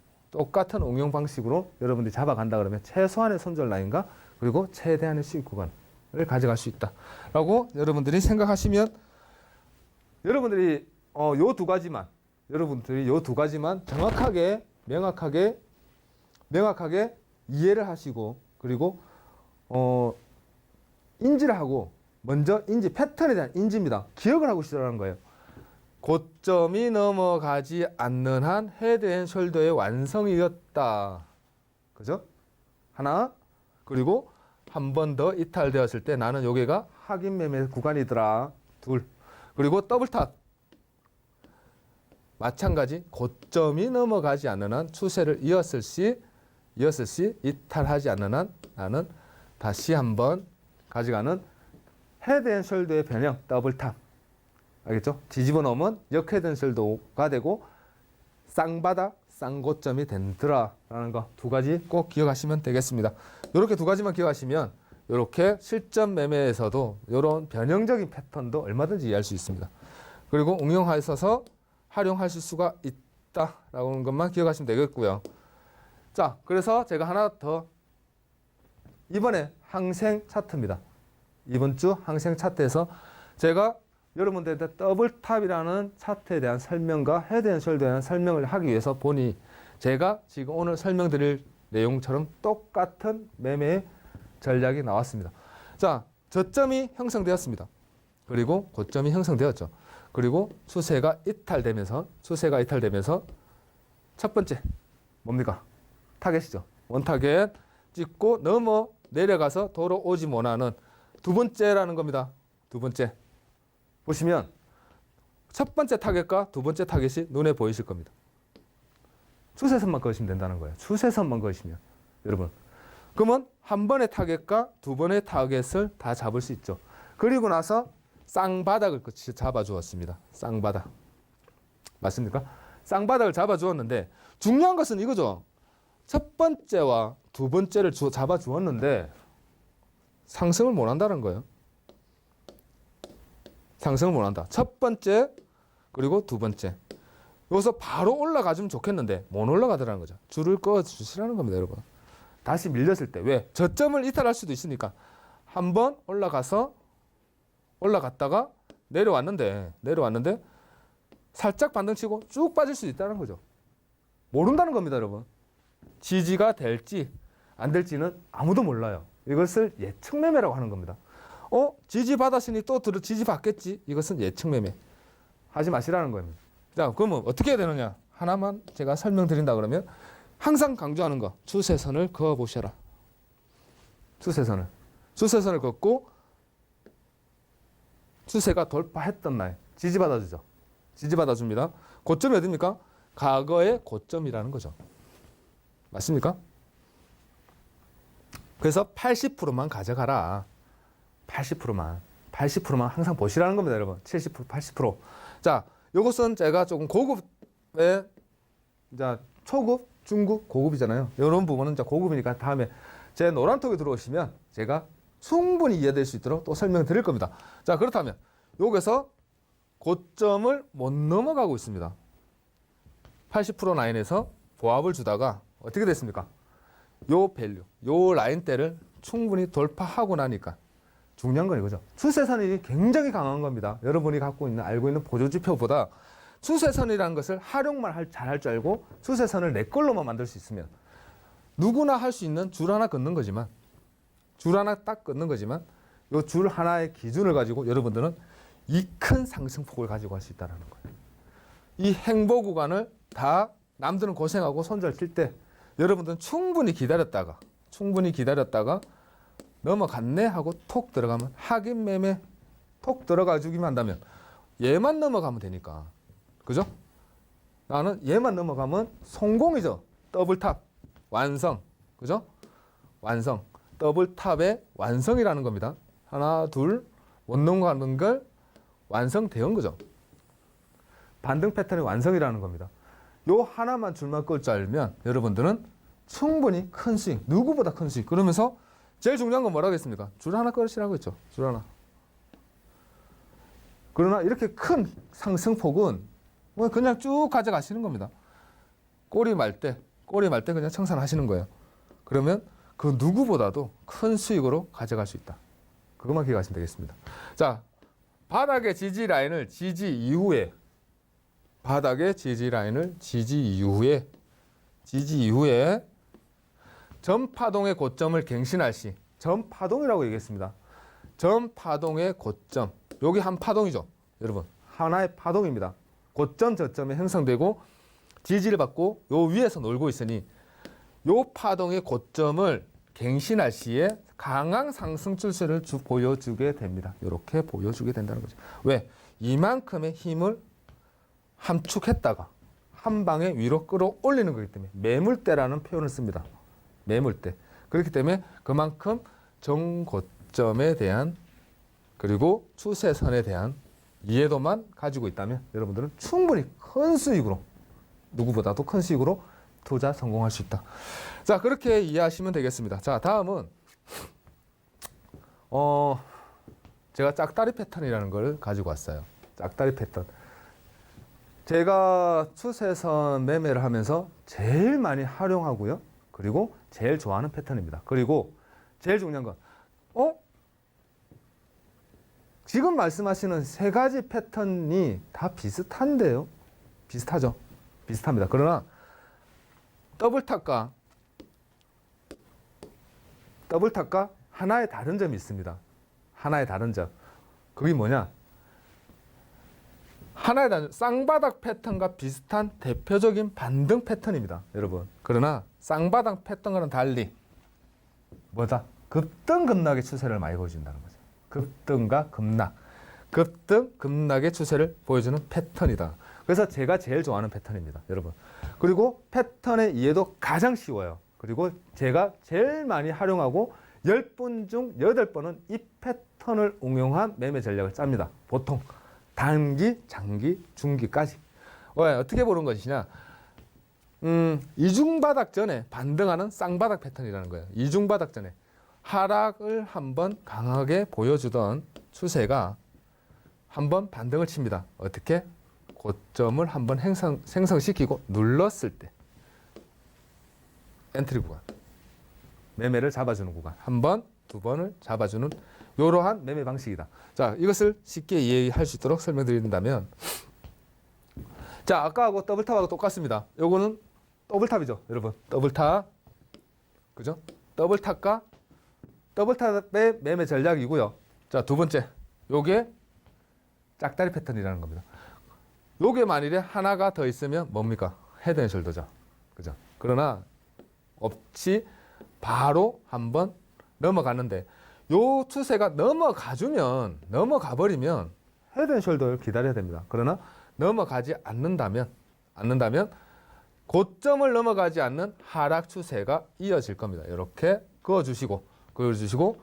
여러분들이 잡아간다 그러면 최소한의 손절 라인과 그리고 최대한의 수익 구간을 가져갈 수 있다라고 여러분들이 생각하시면 여러분들이 요 두 가지만 정확하게 명확하게 이해를 하시고 그리고 인지를 하고 먼저 인지 패턴에 대한 인지입니다. 기억을 하고 시작하는 거예요. 고점이 넘어가지 않는 한 헤드앤숄더의 완성이었다. 그죠? 하나. 그리고 한 번 더 이탈되었을 때 나는 여기가 확인 매매 구간이더라. 둘. 그리고 더블탑. 마찬가지 고점이 넘어가지 않는 한 추세를 이었을 시 이탈하지 않는 한 나는 다시 한번 가져가는 헤드앤숄더의 변형 더블탑. 알겠죠? 뒤집어 놓으면 역헤드앤숄더가 되고 쌍바닥 쌍고점이 된다라는 거 두 가지 꼭 기억하시면 되겠습니다. 이렇게 두 가지만 기억하시면 이렇게 실전 매매에서도 이런 변형적인 패턴도 얼마든지 이해할 수 있습니다. 그리고 응용하셔서 활용하실 수가 있다라는 것만 기억하시면 되겠고요. 자, 그래서 제가 하나 더 이번에 항생 차트입니다. 이번 주 항생 차트에서 제가 여러분들한테 더블탑이라는 차트에 대한 설명과 헤드앤숄더에 대한 설명을 하기 위해서 보니 제가 지금 오늘 설명드릴 내용처럼 똑같은 매매 전략이 나왔습니다. 자, 저점이 형성되었습니다. 그리고 고점이 형성되었죠. 그리고 추세가 이탈되면서 첫 번째 뭡니까? 타겟이죠. 원타겟 찍고 넘어 내려가서 도로 오지 못하는 두 번째라는 겁니다. 두 번째. 보시면 첫 번째 타겟과 두 번째 타겟이 눈에 보이실 겁니다. 추세선만 그으시면 된다는 거예요. 추세선만 그으시면. 여러분. 그러면 한 번의 타겟과 두 번의 타겟을 다 잡을 수 있죠. 그리고 나서 쌍바닥을 잡아주었습니다. 쌍바닥. 맞습니까? 쌍바닥을 잡아주었는데 중요한 것은 이거죠. 첫 번째와 두 번째를 잡아주었는데 상승을 못 한다는 거예요. 상승을 못 한다. 첫 번째 그리고 두 번째. 여기서 바로 올라가주면 좋겠는데 못 올라가더라는 거죠. 줄을 꺼주시라는 겁니다, 여러분. 다시 밀렸을 때. 왜? 저점을 이탈할 수도 있으니까 한번 올라갔다가 내려왔는데 살짝 반등치고 쭉 빠질 수 있다는 거죠. 모른다는 겁니다, 여러분. 지지가 될지 안 될지는 아무도 몰라요. 이것을 예측 매매라고 하는 겁니다. 지지 받았으니 또 지지 받겠지. 이것은 예측 매매. 하지 마시라는 겁니다. 자, 그러면 어떻게 해야 되느냐? 하나만 제가 설명드린다 그러면 항상 강조하는 거. 추세선을 그어 보셔라. 추세선을 걷고 추세가 돌파했던 날 지지 받아주죠. 지지 받아줍니다. 고점이 어디입니까? 과거의 고점이라는 거죠. 맞습니까? 그래서 80%만 가져가라. 80%만 항상 보시라는 겁니다, 여러분. 70%, 80%. 자, 요것은 제가 조금 고급의, 자, 초급, 중급, 고급이잖아요. 이런 부분은 이제 고급이니까 다음에 제 노란톡에 들어오시면 제가 충분히 이해될 수 있도록 또 설명드릴 겁니다. 자, 그렇다면 여기서 고점을 못 넘어가고 있습니다. 80% 라인에서 보합을 주다가 어떻게 됐습니까? 요 밸류, 요 라인대를 충분히 돌파하고 나니까 중요한 건 이거죠. 추세선이 굉장히 강한 겁니다. 여러분이 알고 있는 보조지표보다 추세선이라는 것을 활용만 잘할 줄 알고 추세선을 내 걸로만 만들 수 있으면 누구나 할 수 있는 줄 하나 긋는 거지만 요 줄 하나의 기준을 가지고 여러분들은 이 큰 상승폭을 가지고 갈 수 있다는 거예요. 이 행보 구간을 다 남들은 고생하고 손절 칠 때 여러분들은 충분히 기다렸다가 넘어갔네 하고 톡 들어가면 확인 매매 톡 들어가 주기만 한다면 얘만 넘어가면 되니까. 그죠? 나는 얘만 넘어가면 성공이죠. 더블탑 완성. 그죠? 완성. 더블탑의 완성이라는 겁니다. 하나, 둘, 못 넘어가는 걸 완성되은 거죠. 반등 패턴의 완성이라는 겁니다. 요 하나만 줄만 끌 줄 알면 여러분들은 충분히 큰 수익, 누구보다 큰 수익. 그러면서 제일 중요한 건 뭐라고 했습니까? 줄 하나 끌으시라고 했죠. 줄 하나. 그러나 이렇게 큰 상승폭은 그냥 쭉 가져가시는 겁니다. 꼬리 말 때 그냥 청산하시는 거예요. 그러면 그 누구보다도 큰 수익으로 가져갈 수 있다. 그것만 기억하시면 되겠습니다. 자, 바닥의 지지 라인을 지지 이후에 전파동의 고점을 갱신할 시 전파동이라고 얘기했습니다. 전파동의 고점. 여기 한 파동이죠. 여러분. 하나의 파동입니다. 고점 저점에 형성되고 지지를 받고 요 위에서 놀고 있으니 요 파동의 고점을 갱신할 시에 강한 상승 추세를 보여주게 됩니다. 이렇게 보여주게 된다는 거죠. 왜? 이만큼의 힘을 함축했다가 한 방에 위로 끌어올리는 거기 때문에 매물대라는 표현을 씁니다. 매물대. 그렇기 때문에 그만큼 정고점에 대한 그리고 추세선에 대한 이해도만 가지고 있다면 여러분들은 충분히 큰 수익으로 누구보다도 큰 수익으로 투자 성공할 수 있다. 자, 그렇게 이해하시면 되겠습니다. 자, 다음은 제가 짝다리 패턴이라는 걸 가지고 왔어요. 짝다리 패턴. 제가 추세선 매매를 하면서 제일 많이 활용하고요. 그리고 제일 좋아하는 패턴입니다. 그리고 제일 중요한 건 지금 말씀하시는 세 가지 패턴이 다 비슷한데요. 비슷하죠. 비슷합니다. 그러나 더블탑과 하나의 다른 점이 있습니다. 하나의 다른 점. 그게 뭐냐? 하나에 대한 쌍바닥 패턴과 비슷한 대표적인 반등 패턴입니다, 여러분. 그러나 쌍바닥 패턴과는 달리 뭐다? 급등 급락의 추세를 많이 보여준다는 거죠. 급등과 급락, 급등 급락의 추세를 보여주는 패턴이다. 그래서 제가 제일 좋아하는 패턴입니다, 여러분. 그리고 패턴의 이해도 가장 쉬워요. 그리고 제가 제일 많이 활용하고 10번 중 8번은 이 패턴을 응용한 매매 전략을 짭니다. 보통 단기, 장기, 중기까지. 왜 어떻게 보는 것이냐? 이중바닥 전에 반등하는 쌍바닥 패턴이라는 거예요. 이중바닥 전에 하락을 한번 강하게 보여주던 추세가 한번 반등을 칩니다. 어떻게? 고점을 한번 생성시키고 눌렀을 때 엔트리 구간, 매매를 잡아주는 구간, 한 번, 두 번을 잡아주는 이러한 매매 방식이다. 자, 이것을 쉽게 이해할 수 있도록 설명드린다면, 자, 아까하고 더블탑하고 똑같습니다. 요거는 더블탑이죠, 여러분. 더블탑, 그죠? 더블탑과 더블탑의 매매 전략이고요. 자, 두 번째, 요게 짝다리 패턴이라는 겁니다. 요게 만일에 하나가 더 있으면 뭡니까? 헤드 앤 숄더죠, 그죠? 그러나 없이 바로 한번 넘어가는데, 요 추세가 넘어가 버리면 헤드 앤 숄더를 기다려야 됩니다. 그러나 넘어가지 않는다면 고점을 넘어가지 않는 하락 추세가 이어질 겁니다. 이렇게 그어주시고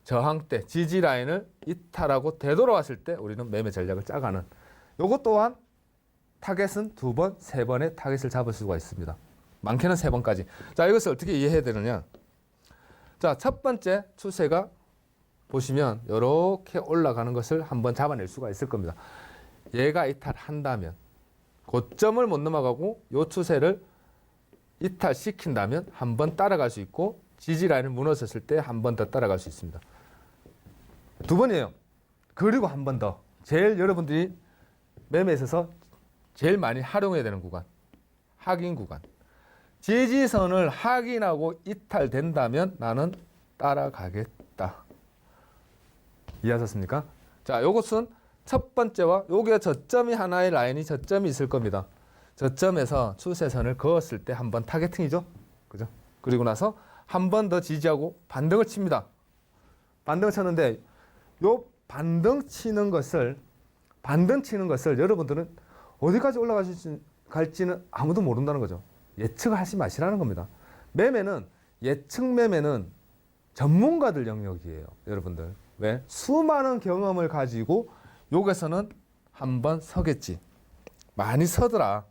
저항대, 지지 라인을 이탈하고 되돌아왔을 때 우리는 매매 전략을 짜가는, 요것 또한 타겟은 2번, 3번의 타겟을 잡을 수가 있습니다. 많게는 3번까지. 자, 이것을 어떻게 이해해야 되느냐? 자, 첫 번째 추세가 보시면 이렇게 올라가는 것을 한번 잡아낼 수가 있을 겁니다. 얘가 이탈한다면, 고점을 못 넘어가고 이 추세를 이탈시킨다면 한 번 따라갈 수 있고, 지지 라인을 무너졌을 때 한 번 더 따라갈 수 있습니다. 두 번이에요. 그리고 한 번 더. 제일 여러분들이 매매에 있어서 제일 많이 활용해야 되는 구간, 확인 구간. 지지선을 확인하고 이탈된다면 나는 따라가겠다. 이해하셨습니까? 자, 요것은 첫 번째와 요게 저점이 하나의 라인이 저점이 있을 겁니다. 저점에서 추세선을 그었을 때 한번 타겟팅이죠. 그죠? 그리고 나서 한 번 더 지지하고 반등을 칩니다. 반등을 쳤는데 요 반등 치는 것을 여러분들은 어디까지 올라갈지는 아무도 모른다는 거죠. 예측을 하지 마시라는 겁니다. 예측 매매는 전문가들 영역이에요, 여러분들. 왜? 수많은 경험을 가지고 여기서는 한번 서겠지. 많이 서더라.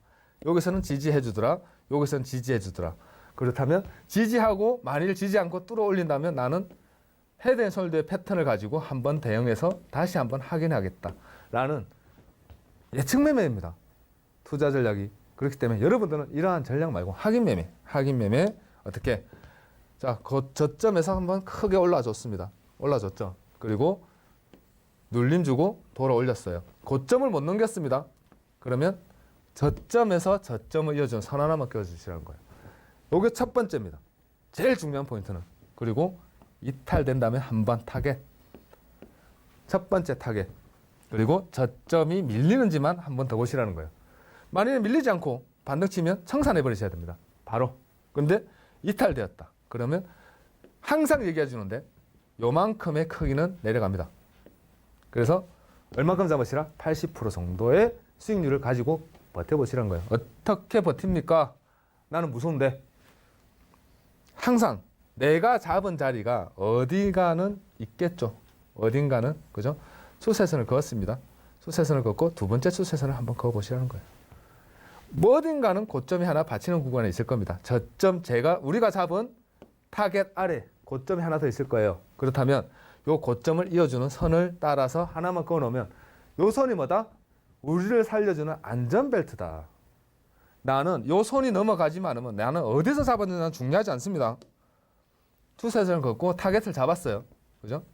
여기서는 지지해 주더라. 여기서는 지지해 주더라. 그렇다면 지지하고 만일 지지 않고 뚫어 올린다면 나는 헤드 앤 숄더의 패턴을 가지고 한번 대응해서 다시 한번 확인하겠다라는 예측 매매입니다. 투자 전략이. 그렇기 때문에 여러분들은 이러한 전략 말고 확인 매매 어떻게? 자, 그 저점에서 한번 크게 올라줬습니다. 올라줬죠. 그리고 눌림 주고 돌아 올렸어요. 고점을 못 넘겼습니다. 그러면 저점에서 저점을 이어주는 선 하나만 그어주시라는 거예요. 이게 첫 번째입니다. 제일 중요한 포인트는. 그리고 이탈된 다음에 한번 타겟. 첫 번째 타겟. 그리고 저점이 밀리는지만 한번 더 보시라는 거예요. 만약에 밀리지 않고 반등 치면 청산해 버리셔야 됩니다. 바로. 그런데 이탈되었다. 그러면 항상 얘기해 주는데 요만큼의 크기는 내려갑니다. 그래서 얼마큼 잡으시라? 80% 정도의 수익률을 가지고 버텨보시라는 거예요. 어떻게 버팁니까? 나는 무서운데. 항상 내가 잡은 자리가 어디가는 있겠죠. 어딘가는, 그죠? 추세선을 그었습니다. 추세선을 걷고 두 번째 추세선을 한번 그어보시라는 거예요. 뭐 어딘가는 고점이 하나 받치는 구간에 있을 겁니다. 저점, 우리가 잡은 타겟 아래 고점이 하나 더 있을 거예요. 그렇다면 요 고점을 이어주는 선을 따라서 하나만 그어놓으면 요 선이 뭐다? 우리를 살려주는 안전벨트다. 나는 요 선이 넘어가지만 않으면 나는 어디서 잡았느냐는 중요하지 않습니다. 추세선을 걷고 타겟을 잡았어요. 그죠?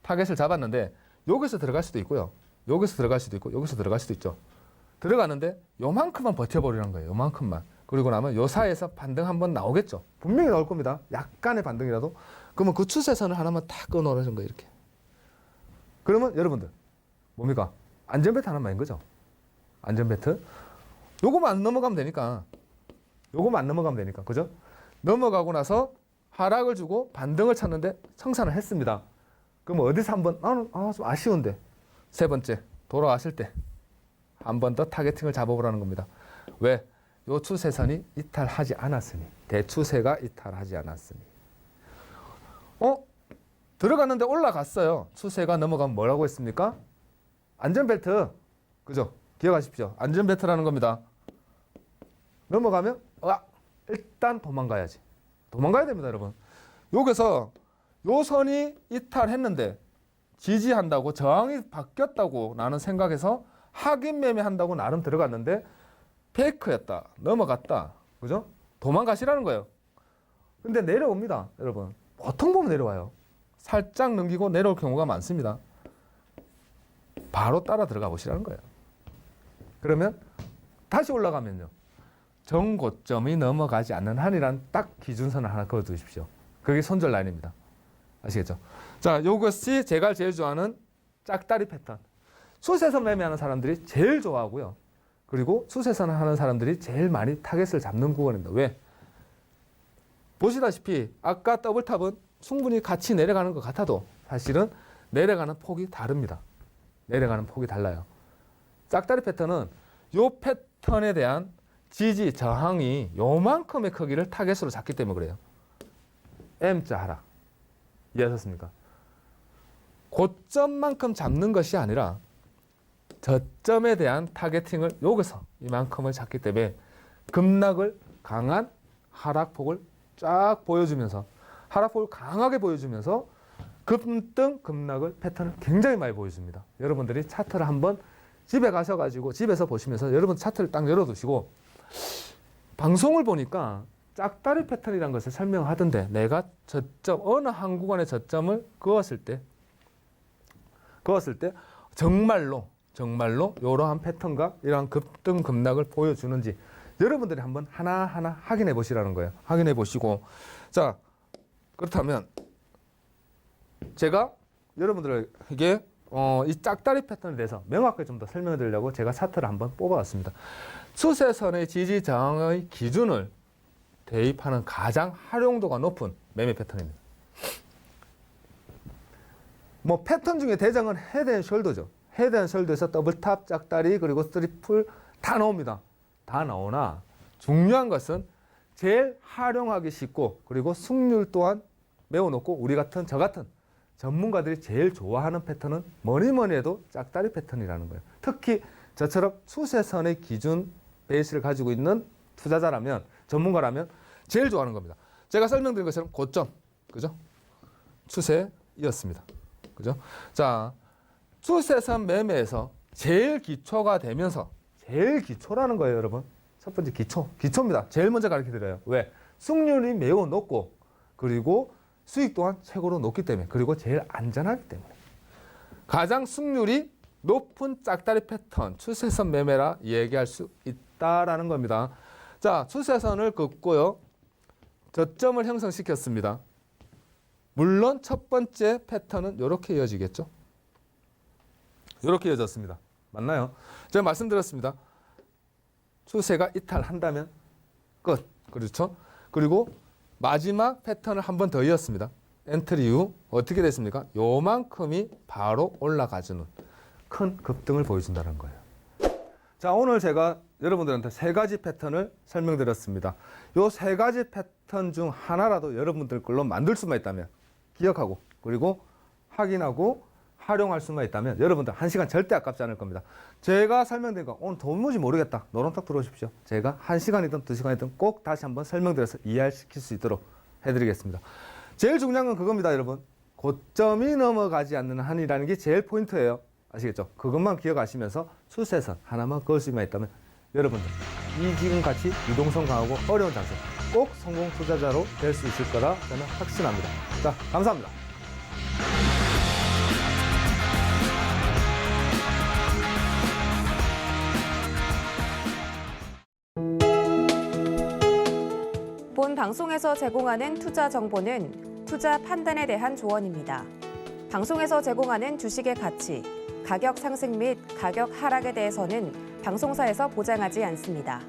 타겟을 잡았는데 여기서 들어갈 수도 있고요. 여기서 들어갈 수도 있고 여기서 들어갈 수도 있죠. 들어가는데 요만큼만 버텨버리는 거예요. 요만큼만. 그리고 나면 요 사이에서 반등 한번 나오겠죠. 분명히 나올 겁니다. 약간의 반등이라도. 그러면 그 추세선을 하나만 탁 끊어놓는 거예요. 이렇게. 그러면 여러분들 뭡니까? 안전벨트 하나만인 거죠. 안전벨트. 요거만 안 넘어가면 되니까. 요거만 안 넘어가면 되니까. 그죠? 넘어가고 나서 하락을 주고 반등을 찾는데 청산을 했습니다. 그럼 어디서 한번 나는 좀 아쉬운데 세 번째 돌아왔을 때 한 번 더 타겟팅을 잡아보라는 겁니다. 왜? 요 추세선이 이탈하지 않았으니. 대추세가 이탈하지 않았으니. 들어갔는데 올라갔어요. 추세가 넘어가면 뭐라고 했습니까? 안전벨트. 그죠? 기억하십시오. 안전벨트라는 겁니다. 넘어가면 일단 도망가야지. 도망가야 됩니다, 여러분. 여기서 요 선이 이탈했는데 지지한다고 저항이 바뀌었다고 나는 생각해서 확인 매매한다고 나름 들어갔는데 페이크였다. 넘어갔다. 그죠? 도망가시라는 거예요. 근데 내려옵니다, 여러분. 보통 보면 내려와요. 살짝 넘기고 내려올 경우가 많습니다. 바로 따라 들어가 보시라는 거예요. 그러면 다시 올라가면요. 정고점이 넘어가지 않는 한이란 딱 기준선을 하나 그어 두십시오. 그게 손절 라인입니다. 아시겠죠? 자, 이것이 제가 제일 좋아하는 짝다리 패턴. 추세선 매매하는 사람들이 제일 좋아하고요. 그리고 추세선 하는 사람들이 제일 많이 타겟을 잡는 구간입니다. 왜? 보시다시피 아까 더블탑은 충분히 같이 내려가는 것 같아도 사실은 내려가는 폭이 다릅니다. 내려가는 폭이 달라요. 짝다리 패턴은 이 패턴에 대한 지지, 저항이 요만큼의 크기를 타겟으로 잡기 때문에 그래요. M자 하락. 이해하셨습니까? 고점만큼 잡는 것이 아니라 저점에 대한 타겟팅을 여기서 이만큼을 잡기 때문에 급락을 강한 하락폭을 쫙 보여주면서 하락폭을 강하게 보여주면서 급등, 급락을 패턴을 굉장히 많이 보여줍니다. 여러분들이 차트를 한번 집에 가셔가지고 집에서 보시면서 여러분 차트를 딱 열어두시고 방송을 보니까 짝다리 패턴이라는 것을 설명하던데 내가 저점 어느 한 구간의 저점을 그었을 때 정말로 이러한 패턴과 이러한 급등 급락을 보여주는지 여러분들이 한번 하나하나 확인해 보시라는 거예요. 확인해 보시고 자 그렇다면 제가 여러분들에게 이 짝다리 패턴에 대해서 명확하게 좀 더 설명해 드리려고 제가 차트를 한번 뽑아왔습니다. 추세선의 지지 저항의 기준을 대입하는 가장 활용도가 높은 매매 패턴입니다. 뭐 패턴 중에 대장은 헤드 앤 숄더죠. 헤드 앤 숄더에서 더블탑, 짝다리 그리고 트리플 다 나옵니다. 다 나오나 중요한 것은 제일 활용하기 쉽고 그리고 승률 또한 매우 높고 우리 같은 저 같은 전문가들이 제일 좋아하는 패턴은 뭐니 해도 짝다리 패턴이라는 거예요. 특히 저처럼 추세선의 기준 베이스를 가지고 있는 투자자라면 전문가라면 제일 좋아하는 겁니다. 제가 설명드린 것처럼 고점, 그죠? 추세였습니다. 그죠? 자, 추세선 매매에서 제일 기초가 되면서 제일 기초라는 거예요, 여러분. 첫 번째 기초입니다. 제일 먼저 가르쳐 드려요. 왜? 승률이 매우 높고 그리고 수익 또한 최고로 높기 때문에 그리고 제일 안전하기 때문에 가장 승률이 높은 짝다리 패턴 추세선 매매라 얘기할 수 있다라는 겁니다. 자, 추세선을 긋고요. 저점을 형성시켰습니다. 물론 첫 번째 패턴은 이렇게 이어지겠죠. 이렇게 이어졌습니다. 맞나요? 제가 말씀드렸습니다. 추세가 이탈한다면 끝. 그렇죠? 그리고 마지막 패턴을 한 번 더 이었습니다. 엔트리 후 어떻게 됐습니까? 요만큼이 바로 올라가주는 큰 급등을 보여준다는 거예요. 자, 오늘 제가 여러분들한테 세 가지 패턴을 설명드렸습니다. 요 세 가지 패턴 중 하나라도 여러분들 걸로 만들 수만 있다면 기억하고 그리고 확인하고 활용할 수만 있다면 여러분들 1시간 절대 아깝지 않을 겁니다. 제가 설명드린 거 오늘 도무지 모르겠다. 노름탁 들어오십시오. 제가 1시간이든 2시간이든 꼭 다시 한번 설명드려서 이해시킬 수 있도록 해드리겠습니다. 제일 중요한 건 그겁니다, 여러분. 고점이 넘어가지 않는 한이라는 게 제일 포인트예요. 아시겠죠? 그것만 기억하시면서 추세선 하나만 그을 수만 있다면 여러분들 이 지금같이 유동성 강하고 어려운 장세 꼭 성공 투자자로 될 수 있을 거라 저는 확신합니다. 자, 감사합니다. 본 방송에서 제공하는 투자 정보는 투자 판단에 대한 조언입니다. 방송에서 제공하는 주식의 가치, 가격 상승 및 가격 하락에 대해서는 방송사에서 보장하지 않습니다.